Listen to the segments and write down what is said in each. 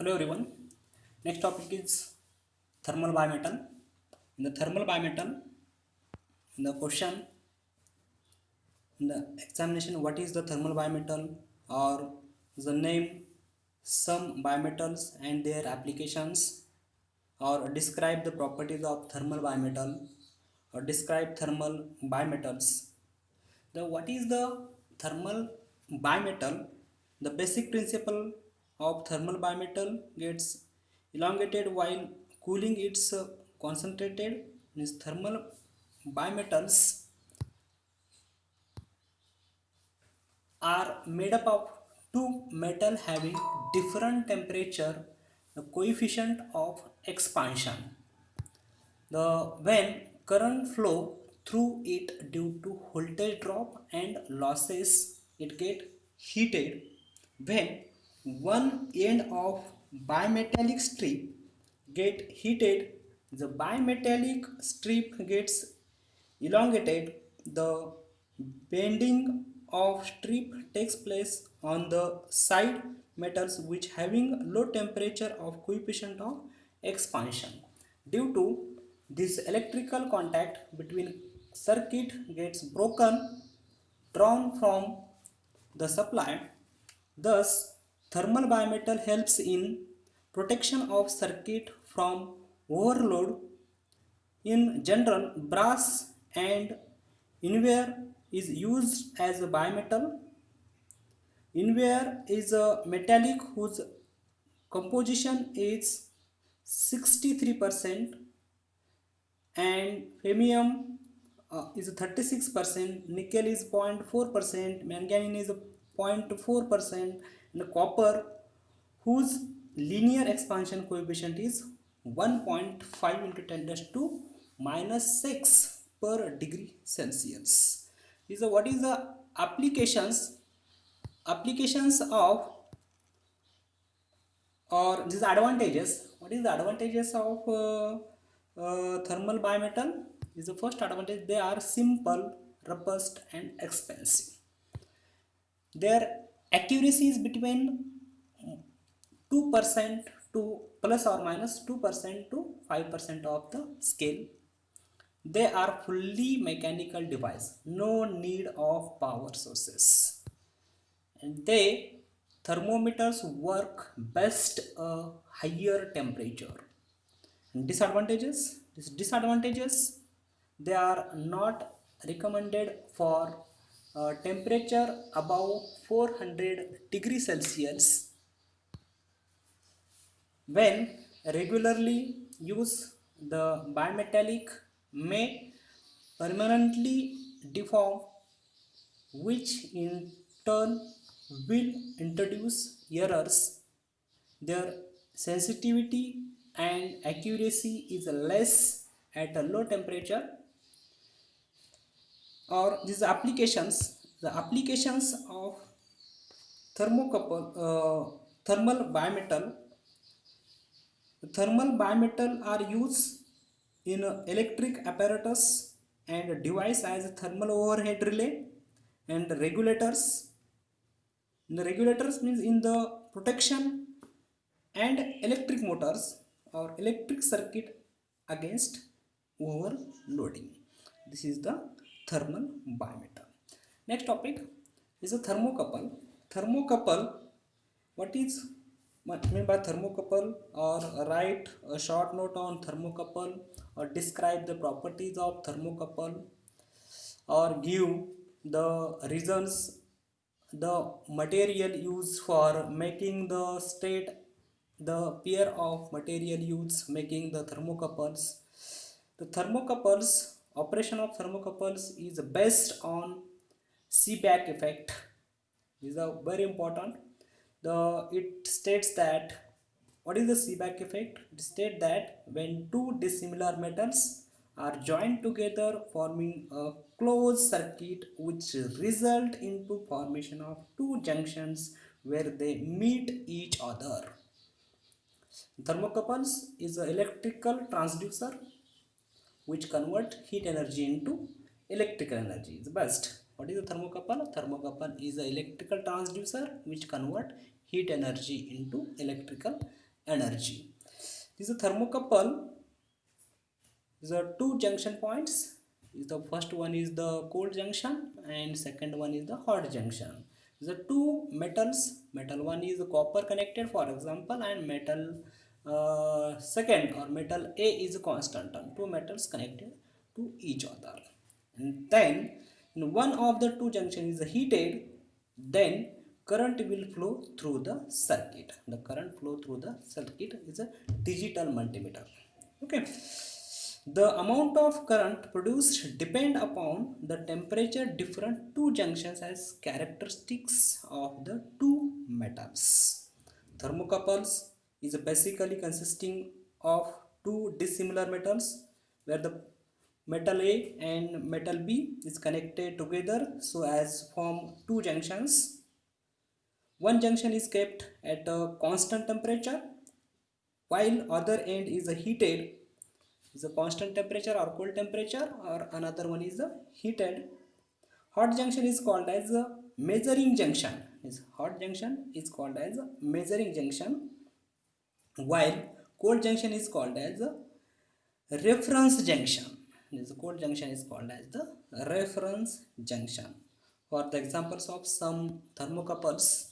Hello everyone. Next topic is thermal bimetal. In the thermal bimetal, in the question, in the examination, what is the thermal bimetal or the name, some bimetals and their applications, or describe the properties of thermal bimetal, or describe thermal bimetals. The what is the thermal bimetal? The basic principle of thermal bimetal gets elongated while cooling. It's concentrated. Means thermal bimetals are made up of two metal having different temperature, the coefficient of expansion. The when current flow through it due to voltage drop and losses, it get heated. When one end of bimetallic strip get heated, the bimetallic strip gets elongated. The bending of strip takes place on the side metals which having low temperature of coefficient of expansion. Due to this electrical contact between circuit gets broken, drawn from the supply. Thus thermal bimetal helps in protection of circuit from overload. In general, brass and inware is used as a bimetal. Inware is a metallic whose composition is 63% and chromium is 36%, nickel is 0.4%, manganese is 0.4%, and copper whose linear expansion coefficient is 1.5 into 10 raised to minus 6 per degree Celsius. Is what is the applications of, or these advantages? What is the advantages of thermal bimetal? Is the first advantage, they are simple, robust and expensive. Their accuracy is between 2% to plus or minus 2% to 5% of the scale. They are fully mechanical device, no need of power sources, and they thermometers work best a higher temperature. Disadvantages, they are not recommended for temperature above 400 degrees Celsius. When regularly use, the bimetallic may permanently deform, which in turn will introduce errors. Their sensitivity and accuracy is less at a low temperature. Or these applications, the applications of thermocouple thermal bimetal. The thermal bimetal are used in electric apparatus and device as thermal overhead relay and regulators. The regulators means in the protection and electric motors or electric circuit against overloading. This is the thermal bimetal. Next topic is a thermocouple. Thermocouple, what is what mean by thermocouple, or write a short note on thermocouple, or describe the properties of thermocouple, or give the reasons, the material used for making the state, the pair of material used making the thermocouples. The thermocouples, operation of thermocouples is based on Seebeck effect. These are very important. The it states that, what is the Seebeck effect? It states that when two dissimilar metals are joined together forming a closed circuit which result into formation of two junctions where they meet each other. Thermocouples is an electrical transducer which convert heat energy into electrical energy. Is best. What is a thermocouple? Thermocouple is an electrical transducer which convert heat energy into electrical energy. This is a thermocouple. These are two junction points. The first one is the cold junction and second one is the hot junction. The two metals, metal one is copper connected for example, and metal second or metal A is constant. Two metals connected to each other. And then one of the two junction is heated, then current will flow through the circuit. The current flow through the circuit is a digital multimeter. Okay. The amount of current produced depend upon the temperature different two junctions as characteristics of the two metals. Thermocouples is basically consisting of two dissimilar metals where the metal A and metal B is connected together so as form two junctions. One junction is kept at a constant temperature while other end is heated is a constant temperature or cold temperature, or another one is a heated. Hot junction is called as a measuring junction. Is hot junction is called as a measuring junction, while cold junction is called as a reference junction. This cold junction is called as the reference junction. For the examples of some thermocouples,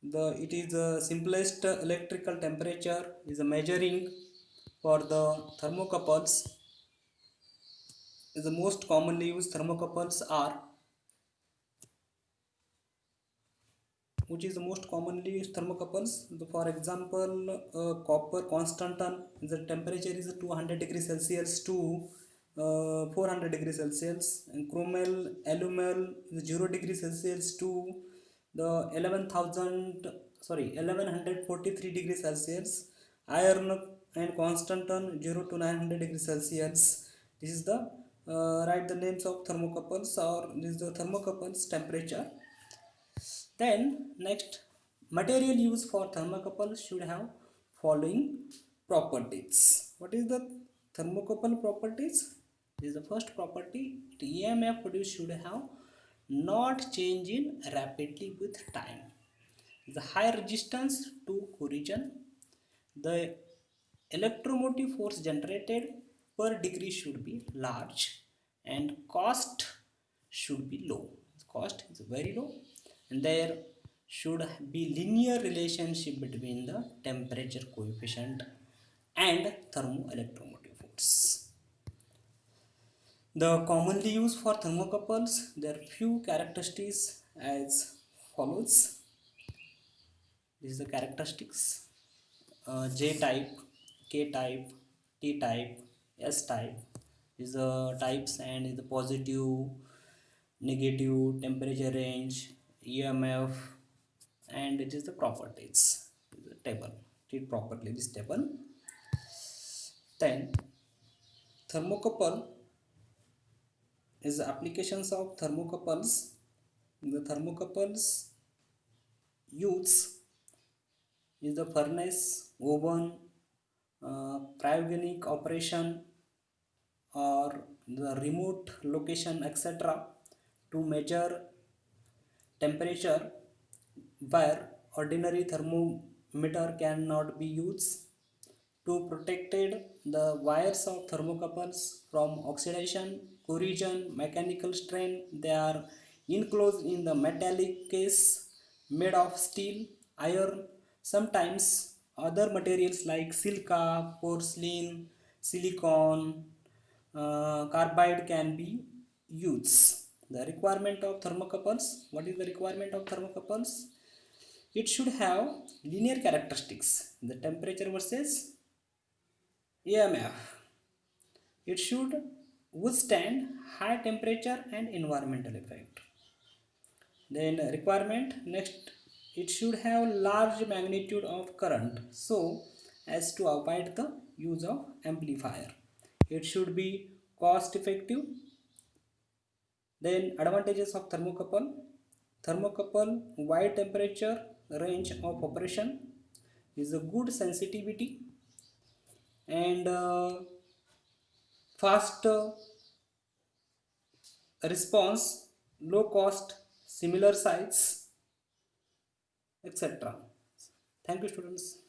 it is the simplest electrical temperature is a measuring for the thermocouples. The most commonly used thermocouples are, which is the most commonly used thermocouples. For example, copper constantan, the temperature is 200 degrees Celsius to 400 degrees Celsius, and chromel alumel is 0 degrees Celsius to the 1143 degrees Celsius. Iron and constantan 0 to 900 degrees Celsius. This is the write the names of thermocouples, or this is the thermocouples temperature. Then next, material used for thermocouple should have following properties. What is the thermocouple properties? This is the first property. The EMF produced should have not change in rapidly with time. The high resistance to corrosion. The electromotive force generated per degree should be large, and cost should be low. Cost is very low, and there should be linear relationship between the temperature coefficient and thermoelectromotive force. The commonly used for thermocouples, there are few characteristics as follows. This is the characteristics: J type, K type, T type, S type is the types, and is the positive, negative, temperature range, EMF, and it is the properties. The table. Read properly this table. Then thermocouple is the applications of thermocouples. The thermocouples use is the furnace, oven, cryogenic operation, or the remote location, etc., to measure temperature where ordinary thermometer cannot be used. To protected the wires of thermocouples from oxidation, corrosion, mechanical strain, they are enclosed in the metallic case made of steel, iron, sometimes other materials like silica, porcelain, silicon, carbide can be used. The requirement of thermocouples. What is the requirement of thermocouples? It should have linear characteristics, the temperature versus EMF. It should withstand high temperature and environmental effect. Then requirement next, it should have large magnitude of current so as to avoid the use of amplifier. It should be cost effective. Then advantages of thermocouple. Thermocouple wide temperature range of operation is a good sensitivity and fast response, low cost, similar size, etc. Thank you, students.